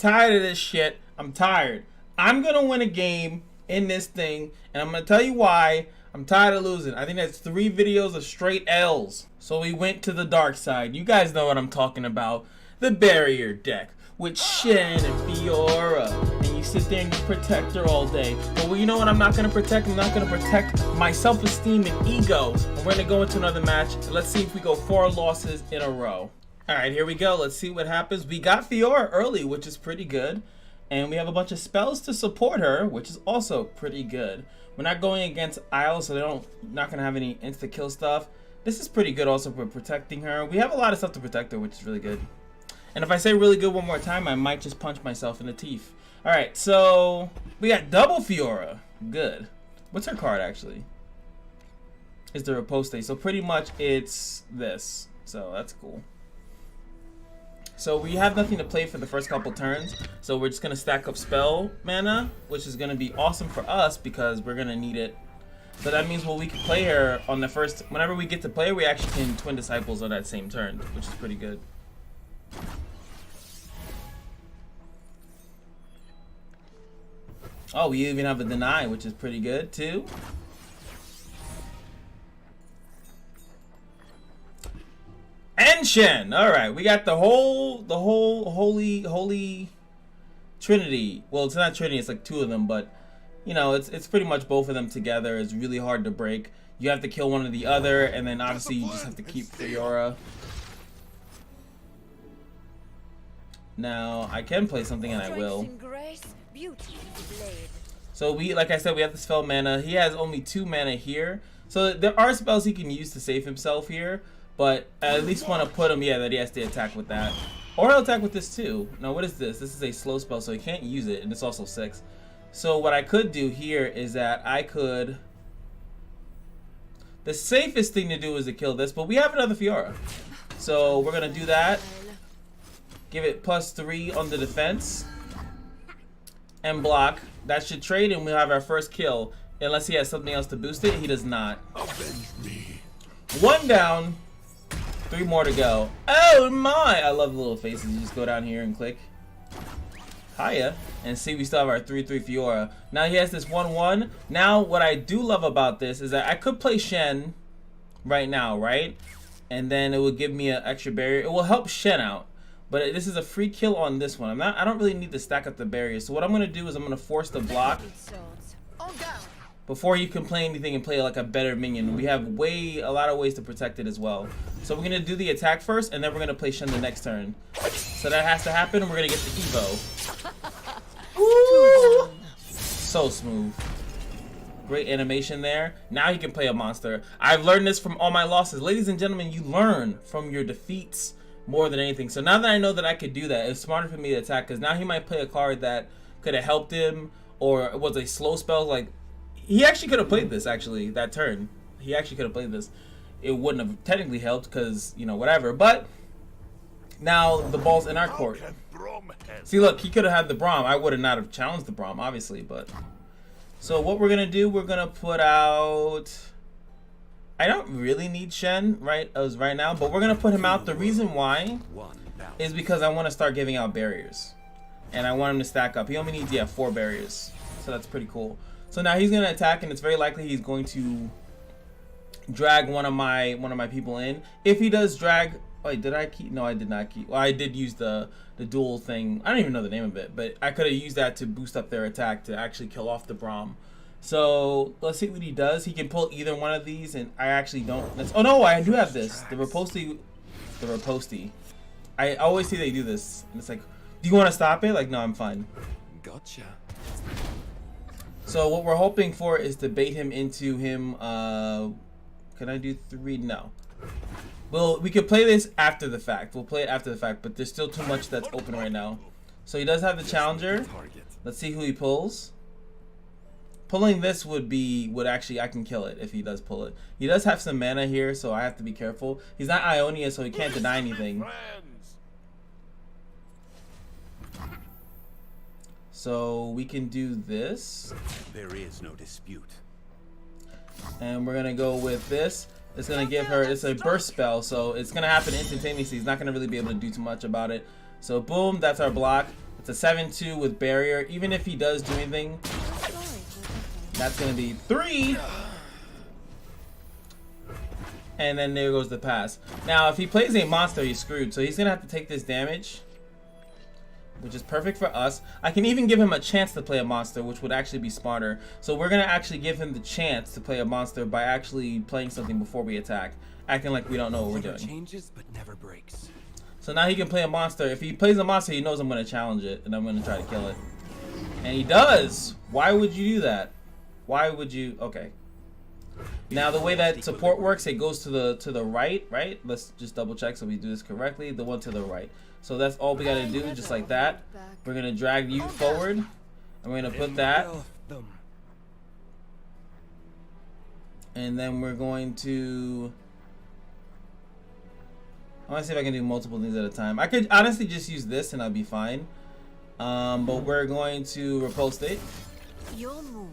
tired of this shit. I'm tired. I'm gonna win a game in this thing, and I'm gonna tell you why. I'm tired of losing. I think that's 3 videos of straight L's. So we went to the dark side. You guys know what I'm talking about. The barrier deck with Shen and FIORA. And you sit there and you protect her all day. But well, you know what I'm not going to protect? I'm not going to protect my self-esteem and ego. And we're going to go into another match. Let's see if we go 4 losses in a row. Alright, here we go. Let's see what happens. We got FIORA early, which is pretty good. And we have a bunch of spells to support her, which is also pretty good. We're not going against Isle, so not going to have any insta-kill stuff. This is pretty good also for protecting her. We have a lot of stuff to protect her, which is really good. And if I say really good one more time, I might just punch myself in the teeth. Alright, so we got double FIORA. Good. What's her card, actually? It's the Riposte. So pretty much it's this. So that's cool. So we have nothing to play for the first couple turns, so we're just gonna stack up spell mana, which is gonna be awesome for us because we're gonna need it. So that means we can play her on the first, whenever we get to play her, we actually can Twin Disciples on that same turn, which is pretty good. Oh, we even have a deny, which is pretty good too. And Shen. All right, we got the whole holy trinity. Well, it's not trinity, it's like 2 of them, but you know, it's pretty much both of them together. It's really hard to break. You have to kill one or the other, and then obviously you just have to keep FIORA. Now I can play something, and I will. So we, like I said, we have the spell mana. He has only 2 mana here, so there are spells he can use to save himself here. But I at least want to put him, yeah, that he has to attack with that. Or he'll attack with this too. Now what is this? This is a slow spell, so he can't use it, and it's also 6. So what I could do here is that I could... The safest thing to do is to kill this, but we have another FIORA. So we're going to do that. Give it +3 on the defense. And block. That should trade, and we'll have our first kill. Unless he has something else to boost it. He does not. 1 down. 3 more to go. Oh my! I love the little faces. You just go down here and click. Hiya. And see, we still have our 3/3 FIORA. Now he has this 1/1. Now, what I do love about this is that I could play Shen right now, right? And then it will give me an extra barrier. It will help Shen out. But this is a free kill on this one. I don't really need to stack up the barriers. So what I'm going to do is I'm going to force the block before you can play anything and play like a better minion. We have a lot of ways to protect it as well. So we're going to do the attack first, and then we're going to play Shen the next turn. So that has to happen, and we're going to get the Evo. Ooh. So smooth. Great animation there. Now he can play a monster. I've learned this from all my losses. Ladies and gentlemen, you learn from your defeats more than anything. So now that I know that I could do that, it's smarter for me to attack, because now he might play a card that could have helped him, or it was a slow spell. Like, he actually could have played this, actually, that turn. He actually could have played this. It wouldn't have technically helped because, you know, whatever. But now the ball's in our court. See, look, he could have had the Braum. I would have not have challenged the Braum, obviously. But so what we're going to do, we're going to put out... I don't really need Shen right now, but we're going to put him out. The reason why is because I want to start giving out barriers. And I want him to stack up. He only needs, yeah, 4 barriers. So that's pretty cool. So now he's going to attack, and it's very likely he's going to drag one of my people in. If he does drag... Wait, did I keep? No, I did not keep. Well, I did use the dual thing. I don't even know the name of it, but I could have used that to boost up their attack to actually kill off the Braum. So let's see what he does. He can pull either one of these, and I actually don't. Oh no, I do have this. The Riposte. I always see they do this, and it's like, do you want to stop it? Like, no, I'm fine. Gotcha. So what we're hoping for is to bait him into him. Can I do 3? No. Well, we could play this after the fact. We'll play it after the fact, but there's still too much that's open right now. So he does have the challenger. Let's see who he pulls. Pulling this would actually, I can kill it if he does pull it. He does have some mana here, so I have to be careful. He's not Ionia, so he can't deny anything. So we can do this. There is no dispute. And we're gonna go with this. It's gonna give her, it's a burst spell, so it's gonna happen instantaneously. He's not gonna really be able to do too much about it. So boom, that's our block. It's a 7-2 with barrier. Even if he does do anything, that's gonna be 3. And then there goes the pass. Now, if he plays a monster, he's screwed. So he's gonna have to take this damage, which is perfect for us. I can even give him a chance to play a monster, which would actually be smarter. So we're gonna actually give him the chance to play a monster by actually playing something before we attack, acting like we don't know what we're doing. Changes but never breaks. So now he can play a monster. If he plays a monster, he knows I'm gonna challenge it and I'm gonna try to kill it. And he does. Why would you do that? Why would you? Okay. Now the way that support works, it goes to the right, right? Let's just double check so we do this correctly. The one to the right. So that's all we gotta do, just like that. We're gonna drag you forward, and we're gonna put that. And then we're going to. I want to see if I can do multiple things at a time. I could honestly just use this and I'll be fine. But we're going to repulse it. Your move.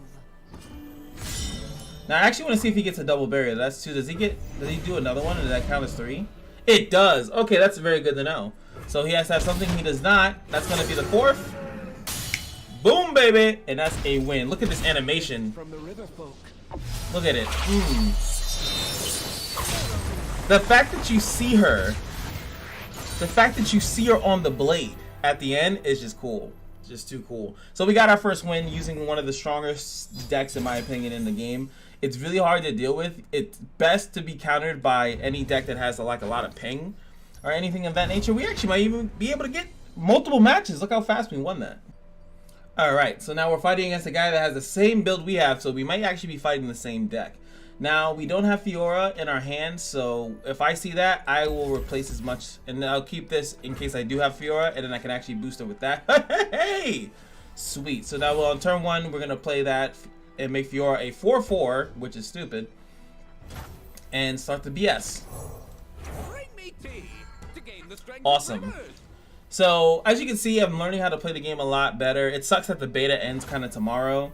Now I actually want to see if he gets a double barrier. That's 2. Does he do another one? Does that count as 3? It does. Okay, that's very good to know. So he has to have something he does not. That's going to be the 4th. Boom, baby. And that's a win. Look at this animation. From the river folk. Look at it. The fact that you see her, on the blade at the end is just cool. Just too cool. So we got our first win using one of the strongest decks, in my opinion, in the game. It's really hard to deal with. It's best to be countered by any deck that has like a lot of ping or anything of that nature. We actually might even be able to get multiple matches. Look how fast we won that. Alright, so now we're fighting against a guy that has the same build we have, so we might actually be fighting the same deck. Now, we don't have FIORA in our hands, so if I see that, I will replace as much, and I'll keep this in case I do have FIORA, and then I can actually boost it with that. Hey! Sweet. So now on turn 1, we're going to play that and make FIORA a 4-4, which is stupid, and start the BS. Bring me tea to gain the strength Awesome. of rivers. So, as you can see, I'm learning how to play the game a lot better. It sucks that the beta ends kind of tomorrow.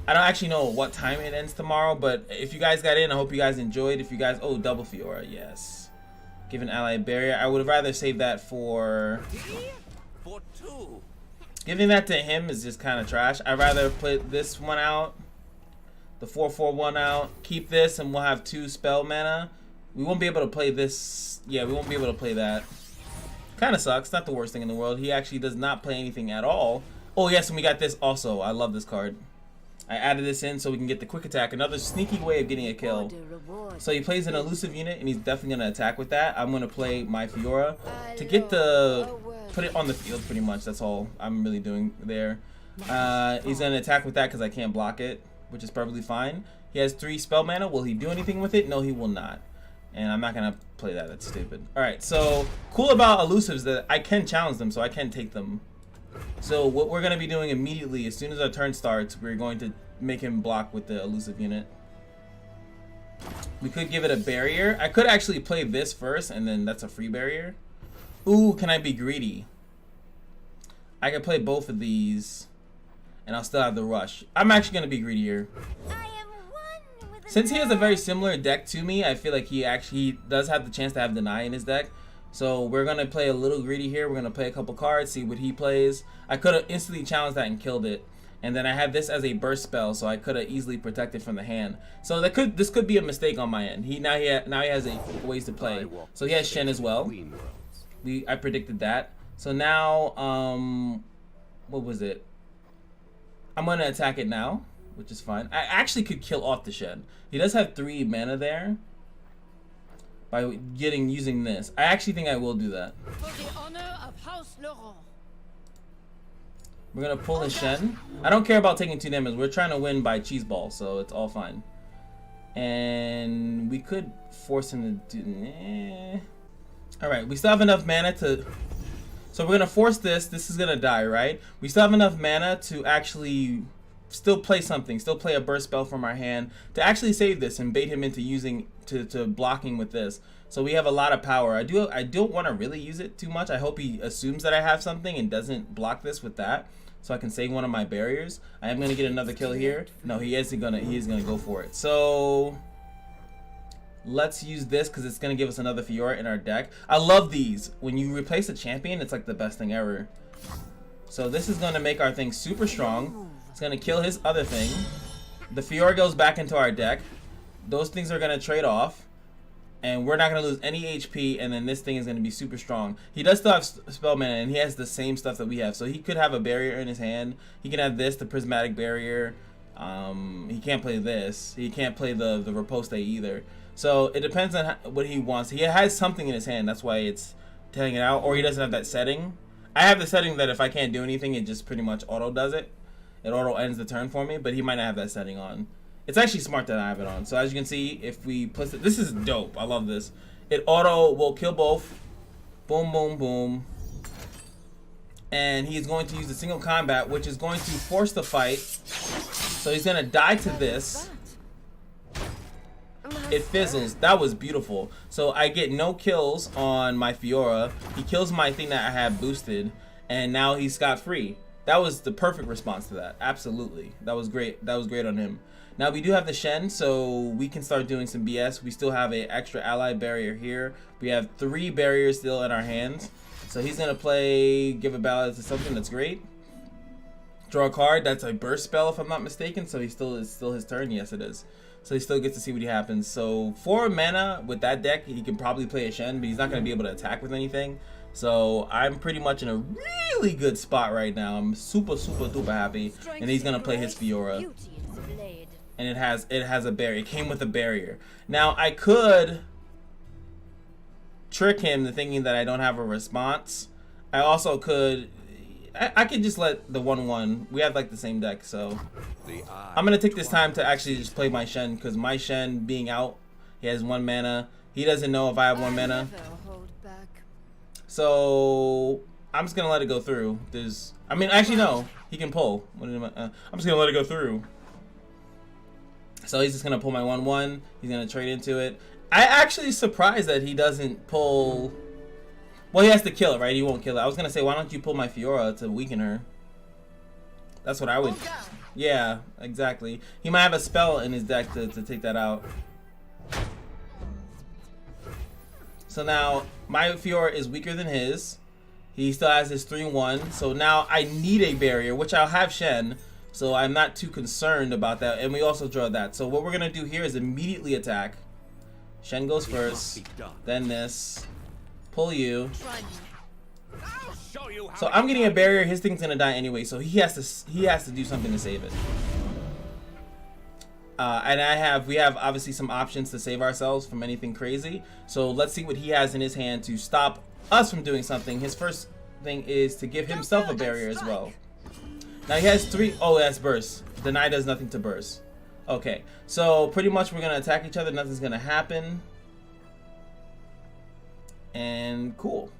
I don't actually know what time it ends tomorrow, but if you guys got in, I hope you guys enjoyed. If you guys, oh, double FIORA, yes. Give an ally barrier. I would rather save that for 2. Giving that to him is just kind of trash. I'd rather put this one out, the 4/4 out, keep this, and we'll have 2 spell mana. We won't be able to play this. Yeah, we won't be able to play that. Kind of sucks. Not the worst thing in the world. He actually does not play anything at all. Oh, yes, and we got this also. I love this card. I added this in so we can get the quick attack. Another sneaky way of getting a kill. So he plays an elusive unit, and he's definitely going to attack with that. I'm going to play my FIORA to get the... put it on the field, pretty much. That's all I'm really doing there. He's going to attack with that because I can't block it, which is perfectly fine. He has 3 spell mana. Will he do anything with it? No, he will not. And I'm not going to play that. That's stupid. Alright, so cool about elusives that I can challenge them, so I can take them. So what we're going to be doing immediately, as soon as our turn starts, we're going to make him block with the elusive unit. We could give it a barrier. I could actually play this first, and then that's a free barrier. Ooh, can I be greedy? I could play both of these, and I'll still have the rush. I'm actually going to be greedy here. Since he has a very similar deck to me, I feel like he actually does have the chance to have deny in his deck. So we're going to play a little greedy here. We're going to play a couple cards, see what he plays. I could have instantly challenged that and killed it. And then I have this as a burst spell, so I could have easily protected from the hand. So this could be a mistake on my end. Now he has ways to play. So he has Shen as well. I predicted that. So now, what was it? I'm going to attack it now, which is fine. I actually could kill off the Shen. He does have 3 mana there. By using this. I actually think I will do that. For the honor of House Laurent. We're gonna pull his Shen. I don't care about taking 2 damage. We're trying to win by cheese ball, so it's all fine. And we could force him to do... Alright, we still have enough mana to... So we're gonna force this. This is gonna die, right? We still have enough mana to actually still play something. Still play a burst spell from our hand to actually save this and bait him into using... To blocking with this. So we have a lot of power. I don't want to really use it too much. I hope he assumes that I have something and doesn't block this with that, so I can save one of my barriers. I am gonna get another kill here. No, he is gonna go for it. So let's use this because it's gonna give us another FIORA in our deck. I love these. When you replace a champion, it's like the best thing ever. So this is going to make our thing super strong. It's going to kill his other thing. The FIORA goes back into our deck. Those things are going to trade off. And we're not going to lose any HP. And then this thing is going to be super strong. He does still have spell mana, and he has the same stuff that we have. So he could have a barrier in his hand. He can have this, the prismatic barrier. He can't play this. He can't play the riposte either. So it depends on what he wants. He has something in his hand. That's why it's telling it out. Or he doesn't have that setting. I have the setting that if I can't do anything, it just pretty much auto does it. It auto ends the turn for me. But he might not have that setting on. It's actually smart that I have it on. So as you can see, if we put it, this is dope. I love this. It auto will kill both. Boom, boom, boom. And he's going to use a single combat, which is going to force the fight. So he's going to die to this. It fizzles. That was beautiful. So I get no kills on my FIORA. He kills my thing that I have boosted. And now he's scot-free. That was the perfect response to that. Absolutely. That was great. That was great on him. Now we do have the Shen, so we can start doing some BS. We still have an extra ally barrier here. We have 3 barriers still in our hands. So he's going to play Give a Ballad to something that's great. Draw a card. That's a burst spell if I'm not mistaken. So it's still his turn. Yes, it is. So he still gets to see what happens. So 4 mana with that deck, he can probably play a Shen, but he's not going to be able to attack with anything. So I'm pretty much in a really good spot right now. I'm super, super, duper happy. And he's going to play his FIORA. And it has a barrier. It came with a barrier. Now I could trick him to thinking that I don't have a response. I also could. I could just let the 1/1. We have like the same deck, so I'm gonna take this time to actually just play my Shen, because my Shen being out, he has 1 mana. He doesn't know if I have 1 mana. So I'm just gonna let it go through. I mean, actually no. He can pull. I'm just gonna let it go through. So he's just going to pull my 1/1. He's going to trade into it. I actually surprised that he doesn't pull. Well, he has to kill it, right? He won't kill it. I was going to say, why don't you pull my FIORA to weaken her? That's what I would. Yeah, exactly. He might have a spell in his deck to take that out. So now my FIORA is weaker than his. He still has his 3/1. So now I need a barrier, which I'll have Shen. So I'm not too concerned about that. And we also draw that. So what we're going to do here is immediately attack. Shen goes first. Then this. Pull you. So I'm getting a barrier. His thing's going to die anyway. So he has to do something to save it. And we have obviously some options to save ourselves from anything crazy. So let's see what he has in his hand to stop us from doing something. His first thing is to give himself a barrier as well. Now he has 3. Oh, that's burst. Deny does nothing to burst. Okay, so pretty much we're gonna attack each other. Nothing's gonna happen. And cool.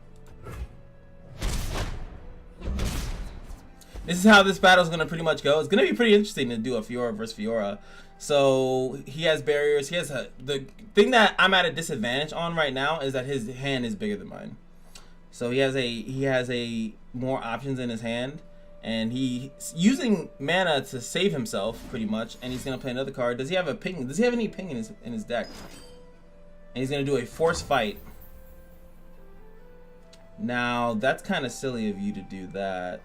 This is how this battle is gonna pretty much go. It's gonna be pretty interesting to do a FIORA versus FIORA. So he has barriers. He has the thing that I'm at a disadvantage on right now is that his hand is bigger than mine. So he has a more options in his hand. And he's using mana to save himself, pretty much. And he's gonna play another card. Does he have a ping? Does he have any ping in his deck? And he's gonna do a force fight. Now that's kind of silly of you to do that.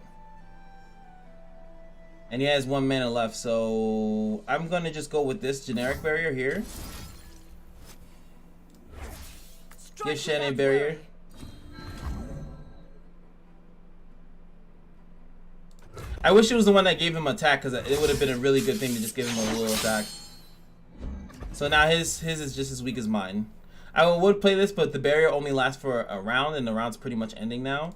And he has 1 mana left, so I'm gonna just go with this generic barrier here. Give Shen a barrier. I wish it was the one that gave him attack, because it would have been a really good thing to just give him a little attack. So now his is just as weak as mine. I would play this, but the barrier only lasts for a round, and the round's pretty much ending now.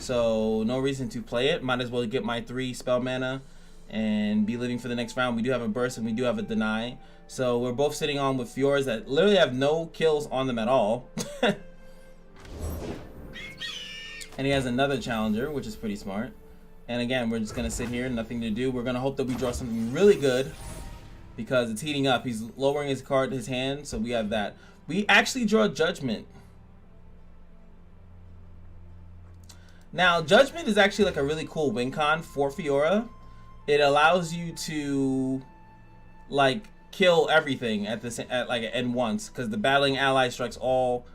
So no reason to play it. Might as well get my 3 spell mana and be living for the next round. We do have a burst and we do have a deny. So we're both sitting on with FIORAs that literally have no kills on them at all. And he has another challenger, which is pretty smart. And again, we're just going to sit here, nothing to do. We're going to hope that we draw something really good because it's heating up. He's lowering his card, his hand, so we have that. We actually draw Judgment. Now, Judgment is actually like a really cool win con for FIORA. It allows you to like kill everything at once, because the battling ally strikes all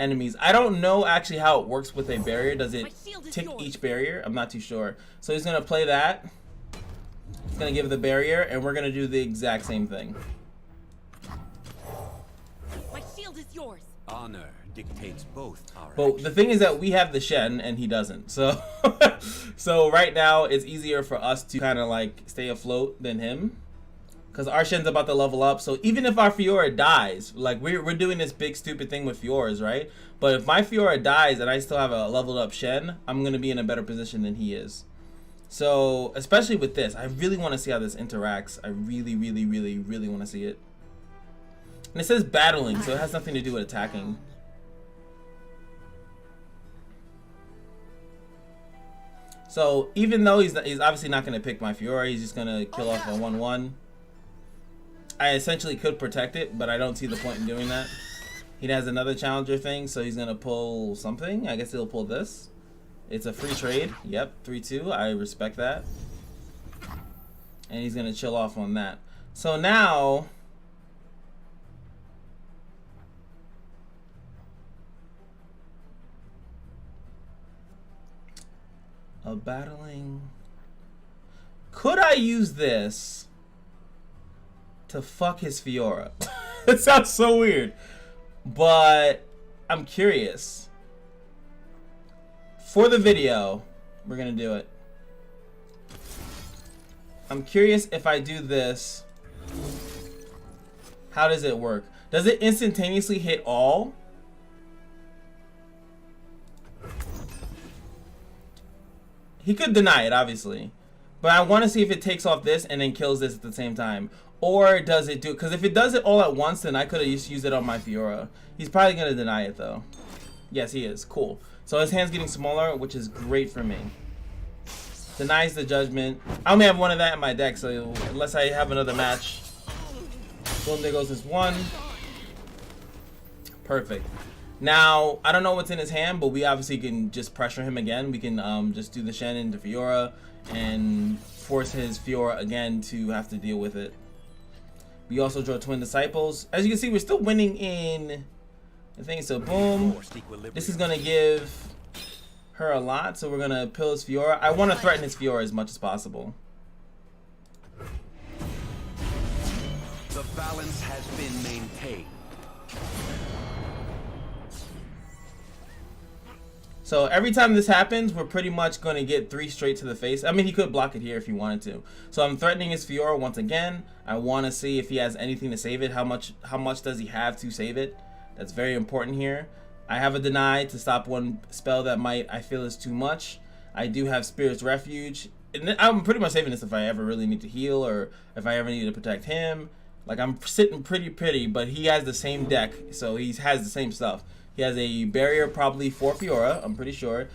enemies. I don't know actually how it works with a barrier. Does it My shield is tick yours. each barrier? I'm not too sure. So he's gonna play that. He's gonna give the barrier, and we're gonna do the exact same thing. My shield is yours. Honor dictates both our But the thing is that we have the Shen and he doesn't. So so right now it's easier for us to kind of like stay afloat than him. Because our Shen's about to level up. So even if our Fiora dies, like we're doing this big stupid thing with Fioras, right? But if my Fiora dies and I still have a leveled up Shen, I'm going to be in a better position than he is. So especially with this, I really want to see how this interacts. I really, really, really, really want to see it. And it says battling, so it has nothing to do with attacking. So even though he's obviously not going to pick my Fiora, he's just going to kill off a 1/1. I essentially could protect it, but I don't see the point in doing that. He has another challenger thing, so he's going to pull something. I guess he'll pull this. It's a free trade. Yep, 3-2. I respect that. And he's going to chill off on that. So now... a battling... Could I use this to fuck his Fiora? It sounds so weird, but I'm curious. For the video, we're gonna do it. I'm curious if I do this, how does it work? Does it instantaneously hit all? He could deny it, obviously. But I want to see if it takes off this and then kills this at the same time. Or does it do... Because if it does it all at once, then I could have used it on my Fiora. He's probably going to deny it, though. Yes, he is. Cool. So his hand's getting smaller, which is great for me. Denies the judgment. I only have one of that in my deck, so unless I have another match. Boom, there goes this one. Perfect. Now, I don't know what's in his hand, but we obviously can just pressure him again. We can just do the Shen into Fiora and force his Fiora again to have to deal with it. We also draw Twin Disciples. As you can see, we're still winning in the thing. So boom. This is going to give her a lot, so we're going to pill his Fiora. I want to threaten his Fiora as much as possible. The balance has been maintained. So every time this happens, we're pretty much going to get 3 straight to the face. I mean, he could block it here if he wanted to. So I'm threatening his Fiora once again. I want to see if he has anything to save it. How much does he have to save it? That's very important here. I have a deny to stop one spell that I feel is too much. I do have Spirit's Refuge. And I'm pretty much saving this if I ever really need to heal or if I ever need to protect him. Like, I'm sitting pretty, but he has the same deck, so he has the same stuff. He has a barrier probably for Fiora, I'm pretty sure.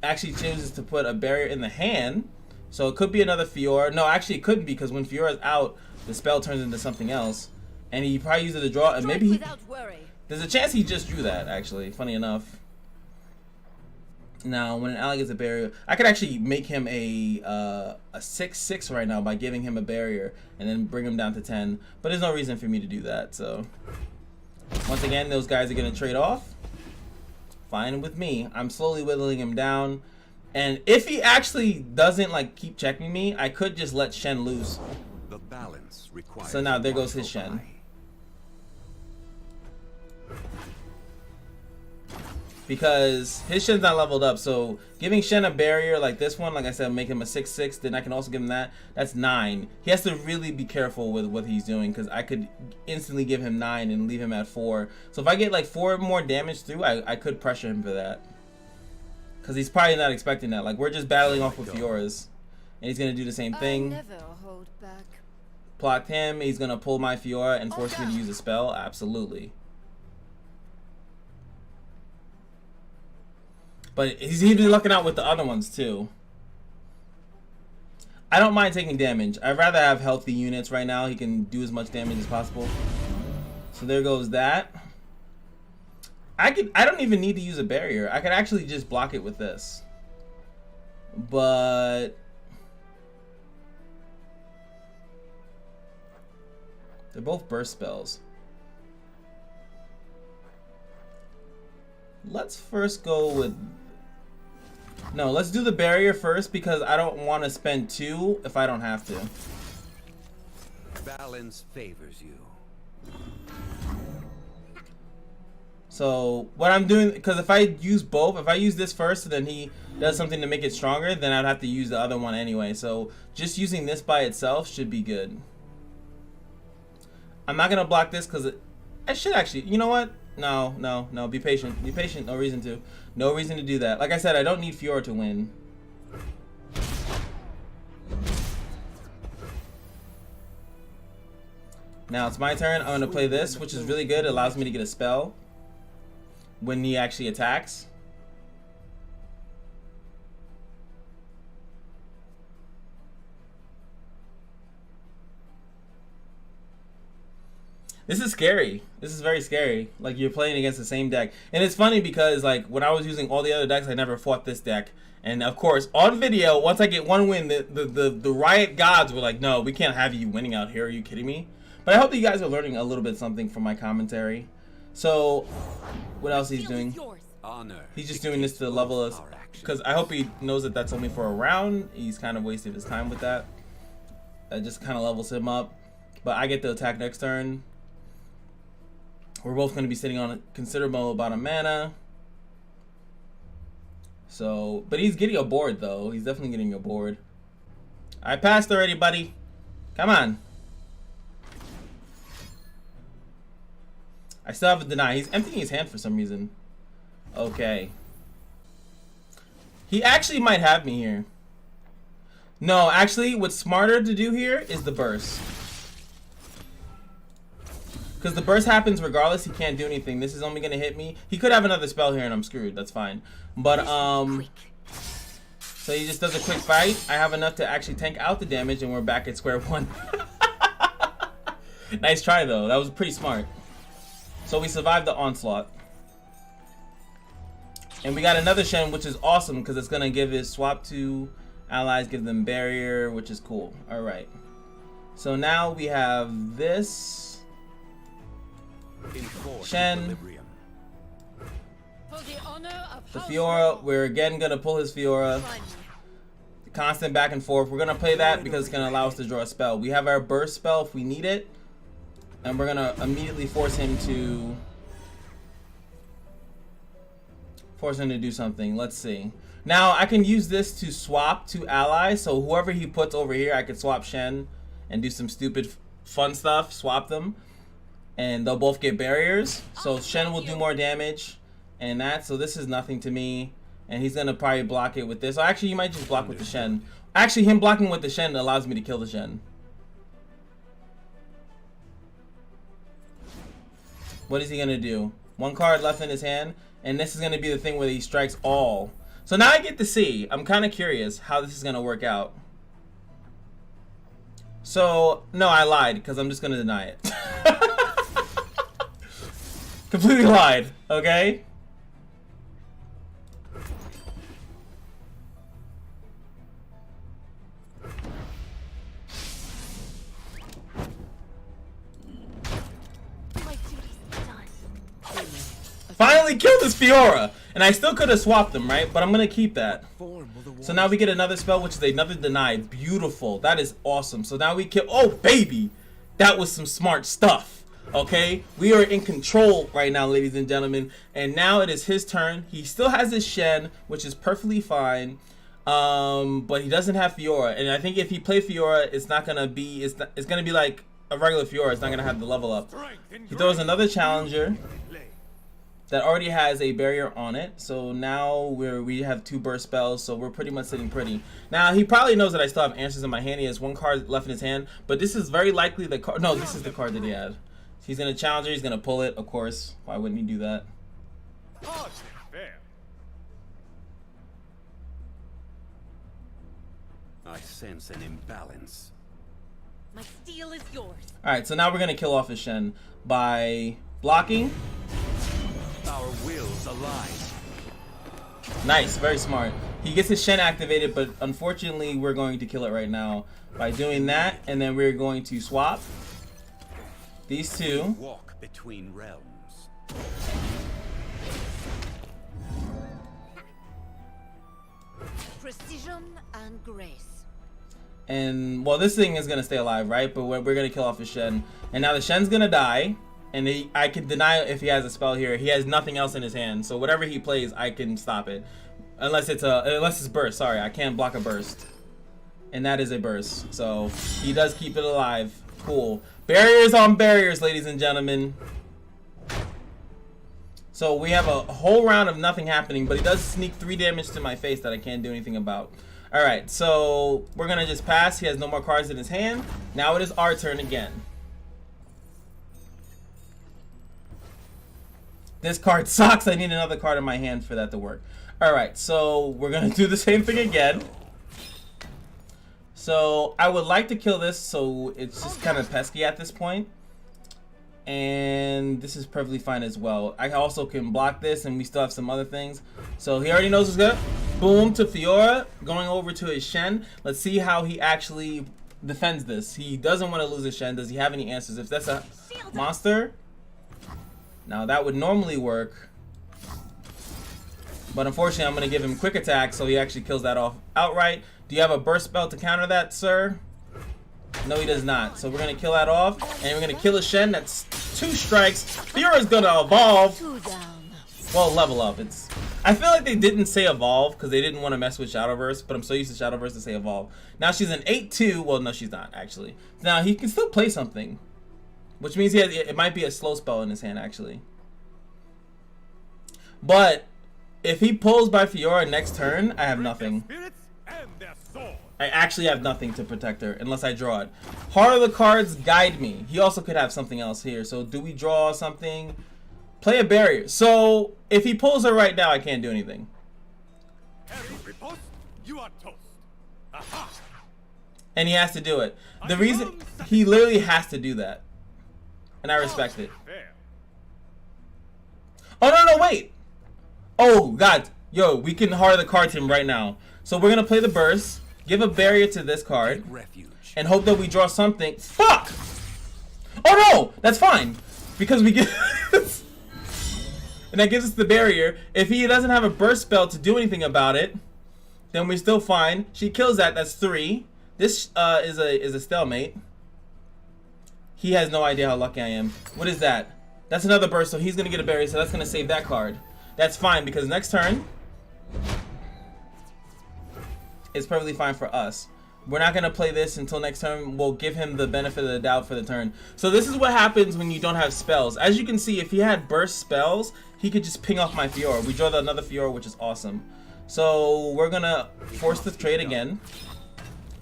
Actually chooses to put a barrier in the hand, so it could be another Fiora. No, actually it couldn't, because when Fiora's out, the spell turns into something else. And he probably used it to draw, and maybe he... There's a chance he just drew that, actually, funny enough. Now, when an ally gets a barrier, I could actually make him a 6/6 right now by giving him a barrier and then bring him down to 10. But there's no reason for me to do that, so... Once again, those guys are going to trade off. Fine with me. I'm slowly whittling him down. And if he actually doesn't, like, keep checking me, I could just let Shen loose. The balance requires. So now there goes his Shen. Because his Shen's not leveled up, so giving Shen a barrier like this one, like I said, make him a 6/6, then I can also give him that. That's 9. He has to really be careful with what he's doing, because I could instantly give him 9 and leave him at 4. So if I get like 4 more damage through, I could pressure him for that. Because he's probably not expecting that. Like, we're just battling off with Fioras. And he's going to do the same thing. Never hold back. Blocked him, he's going to pull my Fiora and force me to use a spell. Absolutely. But he's even looking out with the other ones too. I don't mind taking damage. I'd rather have healthy units right now. He can do as much damage as possible. So there goes that. I don't even need to use a barrier. I could actually just block it with this. But they're both burst spells. let's first go with... No, let's do the barrier first because I don't want to spend 2 if I don't have to. Balance favors you. So what I'm doing, because if I use both, if I use this first and then he does something to make it stronger, then I'd have to use the other one anyway. So just using this by itself should be good. I'm not going to block this because I should actually, you know what? No, be patient. Be patient, no reason to. No reason to do that. Like I said, I don't need FIORA to win. Now it's my turn. I'm going to play this, which is really good. It allows me to get a spell when he actually attacks. This is scary. This is very scary. Like, you're playing against the same deck. And it's funny because, like, when I was using all the other decks, I never fought this deck. And, of course, on video, once I get one win, the Riot gods were like, no, we can't have you winning out here. Are you kidding me? But I hope that you guys are learning a little bit something from my commentary. So, what else he's doing? He's just doing this to level us. Because I hope he knows that that's only for a round. He's kind of wasted his time with that. That just kind of levels him up. But I get to attack next turn. We're both going to be sitting on a considerable amount of mana. So, but he's getting a board though. He's definitely getting a board. I passed already, buddy. Come on. I still have a deny. He's emptying his hand for some reason. Okay. He actually might have me here. No, actually, what's smarter to do here is the burst. Because the burst happens regardless, he can't do anything. This is only going to hit me. He could have another spell here and I'm screwed. That's fine. But, so he just does a quick fight. I have enough to actually tank out the damage and we're back at square one. Nice try, though. That was pretty smart. So we survived the onslaught. And we got another Shen, which is awesome because it's going to give his swap to allies, give them barrier, which is cool. All right. So now we have this. Shen, the FIORA, we're again going to pull his FIORA. Constant back and forth. We're going to play that because it's going to allow us to draw a spell. We have our burst spell if we need it. And we're going to immediately force him to do something. Let's see. Now, I can use this to swap to allies. So whoever he puts over here, I could swap Shen and do some stupid fun stuff. Swap them. And they'll both get barriers. So Shen will do more damage. And that. So this is nothing to me. And he's going to probably block it with this. Or actually, you might just block with the Shen. Actually, him blocking with the Shen allows me to kill the Shen. What is he going to do? One card left in his hand. And this is going to be the thing where he strikes all. So now I get to see. I'm kind of curious how this is going to work out. So, no, I lied. Because I'm just going to deny it. Completely lied, okay? Finally killed this FIORA! And I still could have swapped them, right? But I'm going to keep that. So now we get another spell, which is another deny. Beautiful. That is awesome. So now we kill... Oh, baby! That was some smart stuff. Okay, we are in control right now, ladies and gentlemen, and now it is his turn. He still has his Shen, which is perfectly fine, but he doesn't have FIORA, and I think if he play FIORA, it's not gonna be it's gonna be like a regular FIORA. It's not gonna have the level up. He throws another challenger that already has a barrier on it, so now we have 2 burst spells, so we're pretty much sitting pretty. Now he probably knows that I still have answers in my hand. He has 1 card left in his hand, but this is very likely the card. No, this is the card that he had. He's going to challenge her. He's going to pull it, of course. Why wouldn't he do that? I sense an imbalance. My steel is yours. Alright, so now we're going to kill off his Shen by blocking. Our wills align. Nice, very smart. He gets his Shen activated, but unfortunately we're going to kill it right now by doing that, and then we're going to swap these 2. Walk between realms. precision and grace. And, well, this thing is going to stay alive, right? But we're going to kill off his Shen. And now the Shen's going to die. And I can deny if he has a spell here. He has nothing else in his hand. So whatever he plays, I can stop it. Unless it's burst. Sorry, I can't block a burst. And that is a burst. So he does keep it alive. Cool. Barriers on barriers, ladies and gentlemen. So we have a whole round of nothing happening, but he does sneak 3 damage to my face that I can't do anything about. Alright, so we're going to just pass. He has no more cards in his hand. Now it is our turn again. This card sucks. I need another card in my hand for that to work. Alright, so we're going to do the same thing again. So I would like to kill this, so it's just kind of pesky at this point. And this is perfectly fine as well. I also can block this, and we still have some other things. So he already knows what's good. Boom to FIORA, going over to his Shen. Let's see how he actually defends this. He doesn't want to lose his Shen. Does he have any answers? If that's a monster, now that would normally work. But unfortunately, I'm going to give him quick attack, so he actually kills that off outright. Do you have a burst spell to counter that, sir? No, he does not. So we're going to kill that off, and we're going to kill a Shen. That's 2 strikes. FIORA's going to evolve. Well, level up. I feel like they didn't say evolve because they didn't want to mess with Shadowverse, but I'm so used to Shadowverse to say evolve. Now she's an 8-2. Well, no, she's not, actually. Now, he can still play something, which means it might be a slow spell in his hand, actually. But if he pulls by FIORA next turn, I have nothing. I actually have nothing to protect her unless I draw it. Heart of the Cards, guide me. He also could have something else here. So do we draw something? Play a barrier. So if he pulls her right now, I can't do anything. You are toast. Aha. And he has to do it. The reason he literally has to do that. And I respect it. Oh, no, wait. Oh, God. Yo, we can Heart of the Cards him right now. So we're going to play the burst. Give a barrier to this card. And hope that we draw something. Fuck! Oh, no! That's fine. Because we get... and that gives us the barrier. If he doesn't have a burst spell to do anything about it, then we're still fine. She kills that. That's 3. This is a stalemate. He has no idea how lucky I am. What is that? That's another burst, so he's going to get a barrier, so that's going to save that card. That's fine, because next turn... it's perfectly fine for us. We're not going to play this until next turn. We'll give him the benefit of the doubt for the turn. So this is what happens when you don't have spells. As you can see, if he had burst spells, he could just ping off my FIORA. We draw another FIORA, which is awesome. So we're going to force the trade again.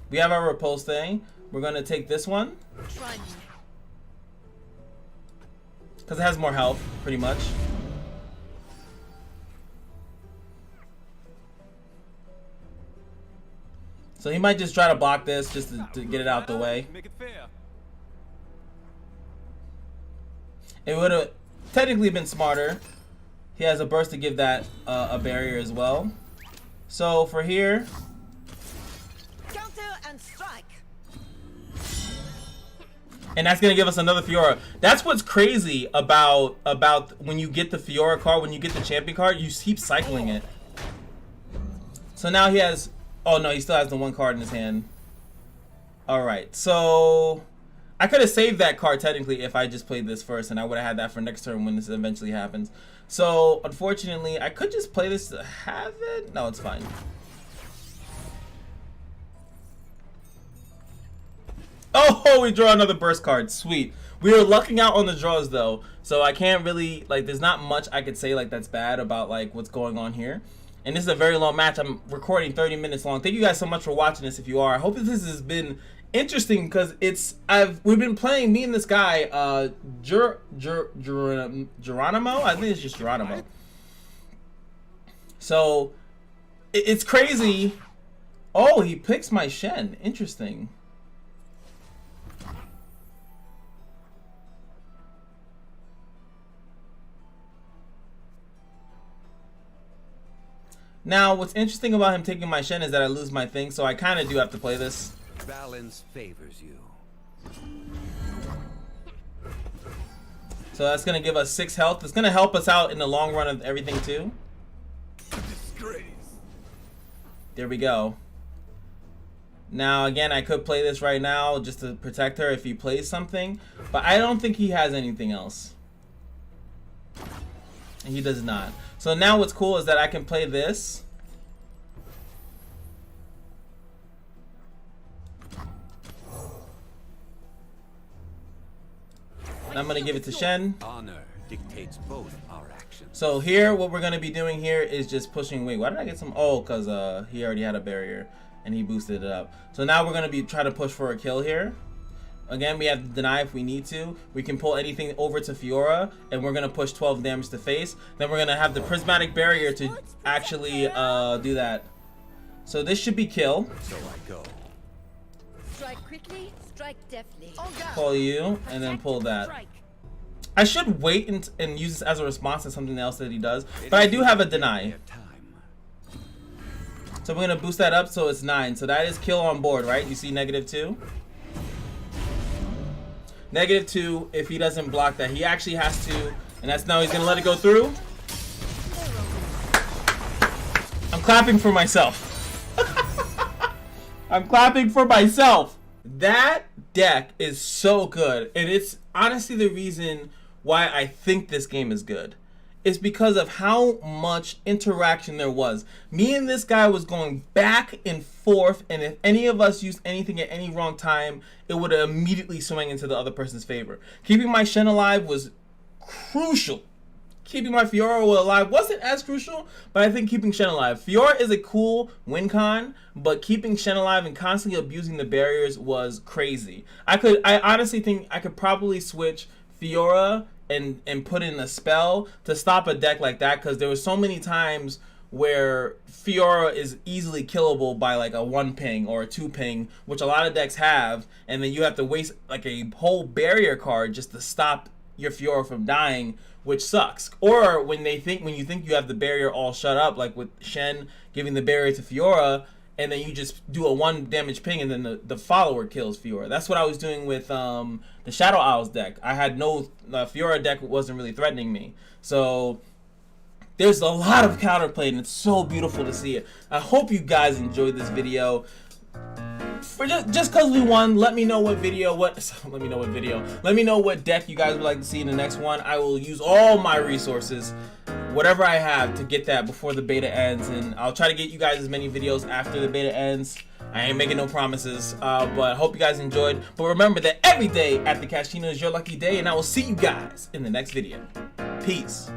We have our repulse thing. We're going to take this one. Because it has more health, pretty much. So he might just try to block this just to get it out the way. It would have technically been smarter. He has a burst to give that a barrier as well. So for here, Counter and strike. and that's gonna give us another FIORA. That's what's crazy about when you get the FIORA card, when you get the champion card, you keep cycling it. So now he has. Oh no, he still has the 1 card in his hand. Alright, so I could have saved that card technically if I just played this first, and I would have had that for next turn when this eventually happens. So unfortunately, I could just play this to have it. No, it's fine. Oh, we draw another burst card. Sweet. We are lucking out on the draws though, so I can't really, like, there's not much I could say like that's bad about like what's going on here. And this is a very long match. I'm recording 30 minutes long. Thank you guys so much for watching this if you are. I hope that this has been interesting because we've been playing, me and this guy, Geronimo? I think it's just Geronimo. So it's crazy. Oh, he picks my Shen. Interesting. Now, what's interesting about him taking my Shen is that I lose my thing, so I kind of do have to play this. Balance favors you. So that's going to give us 6 health. It's going to help us out in the long run of everything, too. Disgrace. There we go. Now, again, I could play this right now just to protect her if he plays something, but I don't think he has anything else. He does not. So now what's cool is that I can play this. And I'm going to give it to Shen. Honor dictates both our actions. So here, what we're going to be doing here is just pushing. Wait, why did I get some? Oh, because he already had a barrier and he boosted it up. So now we're going to be trying to push for a kill here. Again, we have to deny if we need to. We can pull anything over to FIORA, and we're going to push 12 damage to face. Then we're going to have the prismatic barrier to actually do that. So this should be kill. So I go. Strike quickly, strike deftly. Pull you, and then pull that. I should wait and use this as a response to something else that he does, but I do have a deny. So we're going to boost that up so it's 9. So that is kill on board, right? You see -2? -2 if he doesn't block that. He actually has to, and that's now he's going to let it go through. I'm clapping for myself. I'm clapping for myself. That deck is so good, and it's honestly the reason why I think this game is good. It's because of how much interaction there was. Me and this guy was going back and forth, and if any of us used anything at any wrong time, it would have immediately swung into the other person's favor. Keeping my Shen alive was crucial. Keeping my FIORA alive wasn't as crucial, but I think keeping Shen alive. FIORA is a cool win con, but keeping Shen alive and constantly abusing the barriers was crazy. I honestly think I could probably switch FIORA and put in a spell to stop a deck like that, because there were so many times where FIORA is easily killable by like a 1 ping or a 2 ping, which a lot of decks have, and then you have to waste like a whole barrier card just to stop your FIORA from dying, which sucks. Or when you think you have the barrier all shut up, like with Shen giving the barrier to FIORA, and then you just do a 1 damage ping, and then the follower kills FIORA. That's what I was doing with the Shadow Owls deck. I had no FIORA deck wasn't really threatening me. So there's a lot of counterplay, and it's so beautiful to see it. I hope you guys enjoyed this video. For just because we won, let me know what let me know what deck you guys would like to see in the next one. I will use all my resources, whatever I have, to get that before the beta ends, and I'll try to get you guys as many videos after the beta ends. I ain't making no promises, but I hope you guys enjoyed. But remember that every day at the casino is your lucky day, and I will see you guys in the next video. Peace.